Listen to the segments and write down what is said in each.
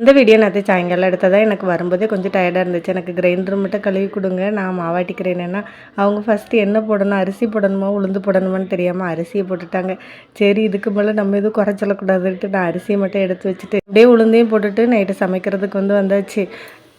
இந்த வீடியோ நேற்று சாயங்காலம் எடுத்ததா எனக்கு வரும்போதே கொஞ்சம் டயர்டாக இருந்துச்சு. எனக்கு கிரைண்டர் மட்டும் கழுவி கொடுங்க, நான் மாவாட்டிக்கிறேன். ஏன்னா அவங்க ஃபஸ்ட்டு என்ன போடணும், அரிசி போடணுமா உளுந்து போடணுமான்னு தெரியாமல் அரிசியை போட்டுட்டாங்க. சரி இதுக்கு மேலே நம்ம எதுவும் குறை சொல்லக்கூடாதுன்ட்டு நான் அரிசியை மட்டும் எடுத்து வச்சுட்டு அப்படியே உளுந்தையும் போட்டுட்டு நைட்டு சமைக்கிறதுக்கு வந்தாச்சு.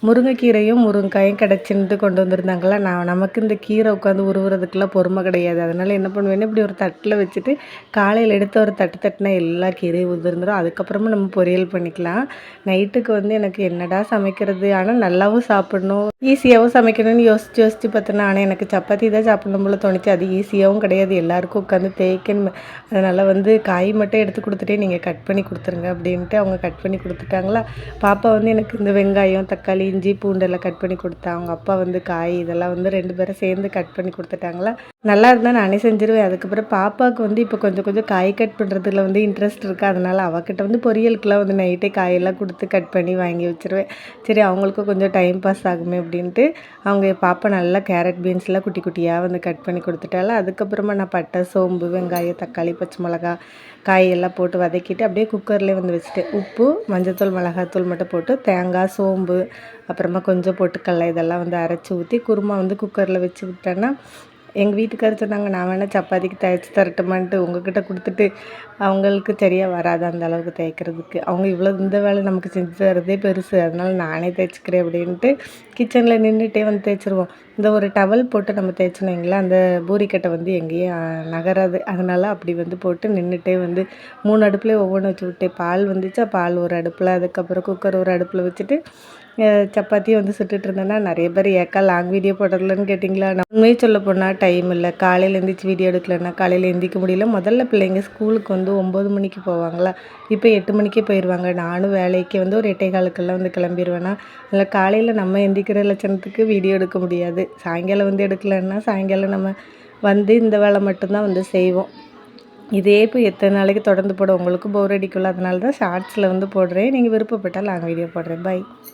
முருங்கைக்கீரையும் முருங்காயும் கிடச்சின்ட்டு கொண்டு வந்திருந்தாங்களா. நமக்கு இந்த கீரை உட்காந்து உருவுறதுக்கெல்லாம் பொறுமை கிடையாது. அதனால் என்ன பண்ணுவேன்னா இப்படி ஒரு தட்டில் வச்சுட்டு காலையில் எடுத்து ஒரு தட்டினா எல்லா கீரையும் உதிர்ந்துடும். அதுக்கப்புறமா நம்ம பொரியல் பண்ணிக்கலாம். நைட்டுக்கு எனக்கு என்னடா சமைக்கிறது, ஆனால் நல்லாவும் சாப்பிடணும், ஈஸியாகவும் சமைக்கணும்னு யோசித்து பார்த்தேன்னா, ஆனால் எனக்கு சப்பாத்தி தான் சாப்பிடணும் போல தோணுச்சு. அது ஈஸியாகவும் கிடையாது, எல்லாருக்கும் உட்காந்து தேய்க்கணும். அதனால் காய் மட்டும் எடுத்து கொடுத்துட்டே நீங்கள் கட் பண்ணி கொடுத்துருங்க அப்படின்ட்டு அவங்க கட் பண்ணி கொடுத்துட்டாங்களா. பாப்பா எனக்கு இந்த வெங்காயம் தக்காளி இஞ்சி பூண்டெல்லாம் கட் பண்ணி கொடுத்தா. அவங்க அப்பா காய் இதெல்லாம் 2 பேரும் சேர்ந்து கட் பண்ணி கொடுத்துட்டாங்களா. நல்லா இருந்தால் நானே செஞ்சுருவேன். அதுக்கப்புறம் பாப்பாவுக்கு இப்போ கொஞ்சம் கொஞ்சம் காய் கட் பண்ணுறதுல இன்ட்ரெஸ்ட் இருக்குது. அதனால் அவகிட்ட பொரியலுக்குலாம் நைட்டே காயெல்லாம் கொடுத்து கட் பண்ணி வாங்கி வச்சுருவேன். சரி அவங்களுக்கும் கொஞ்சம் டைம் பாஸ் ஆகுமே அப்படின்ட்டு அவங்க பாப்பா நல்லா கேரட் பீன்ஸ்லாம் குட்டி குட்டியாக கட் பண்ணி கொடுத்துட்டால. அதுக்கப்புறமா நான் பட்டை சோம்பு வெங்காயம் தக்காளி பச்சை மிளகா காயெல்லாம் போட்டு வதக்கிட்டு அப்படியே குக்கர்லேயே வச்சுட்டு உப்பு மஞ்சத்தூள் மிளகாத்தூள் மட்டும் போட்டு தேங்காய் சோம்பு அப்புறமா கொஞ்சம் பொட்டுக்கடலை இதெல்லாம் அரைச்சி ஊற்றி குருமா குக்கரில் வச்சு விட்டேன்னா, எங்கள் வீட்டுக்காரர் சொன்னாங்க, நான் வேணால் சப்பாத்திக்கு தேய்ச்சி தரட்டுமான்ட்டு. உங்ககிட்ட கொடுத்துட்டு அவங்களுக்கு சரியாக வராது அந்த அளவுக்கு தேய்க்கிறதுக்கு. அவங்க இந்த வேலை நமக்கு செஞ்சு தரதே பெருசு, அதனால் நானே தேய்ச்சிக்கிறேன் அப்படின்ட்டு கிச்சனில் நின்றுட்டே தேய்ச்சிருவோம். இந்த ஒரு டவல் போட்டு நம்ம தேய்ச்சினோங்களா, அந்த பூரிக்கட்டை எங்கேயும் நகராது. அதனால் அப்படி போட்டு நின்றுட்டே 3 அடுப்புலேயே ஒவ்வொன்று வச்சு விட்டேன். பால் வந்துச்சா பால் ஒரு அடுப்பில், அதுக்கப்புறம் குக்கர் ஒரு அடுப்பில் வச்சுட்டு சப்பாத்தியும் சுட்டுட்டு இருந்தேன்னா, நிறைய பேர் ஏக்கா லாங் வீடியோ போடுறதுலன்னு கேட்டிங்களா. நான் உண்மையை சொல்ல போனால் டைம் இல்லை. காலையில் எழுந்திரிச்சு வீடியோ எடுக்கலைன்னா காலையில் எந்திரிக்க முடியல. முதல்ல பிள்ளைங்க ஸ்கூலுக்கு 9 மணிக்கு போவாங்களா, இப்போ 8 மணிக்கே போயிடுவாங்க. நானும் வேலைக்கு ஒரு 8:15 கிளம்பிடுவேன்னா. அதில் காலையில் நம்ம எந்திரிக்கிற லட்சணத்துக்கு வீடியோ எடுக்க முடியாது. சாயங்காலம் எடுக்கலைன்னா சாயங்காலம் நம்ம இந்த வேலை மட்டும்தான் செய்வோம். இதே இப்போ எத்தனை நாளைக்கு தொடர்ந்து போட உங்களுக்கு போர் அடிக்கும்ல. அதனால தான் ஷார்ட்ஸில் போடுறேன். நீங்கள் விருப்பப்பட்டால் லாங் வீடியோ போடுறேன். பை.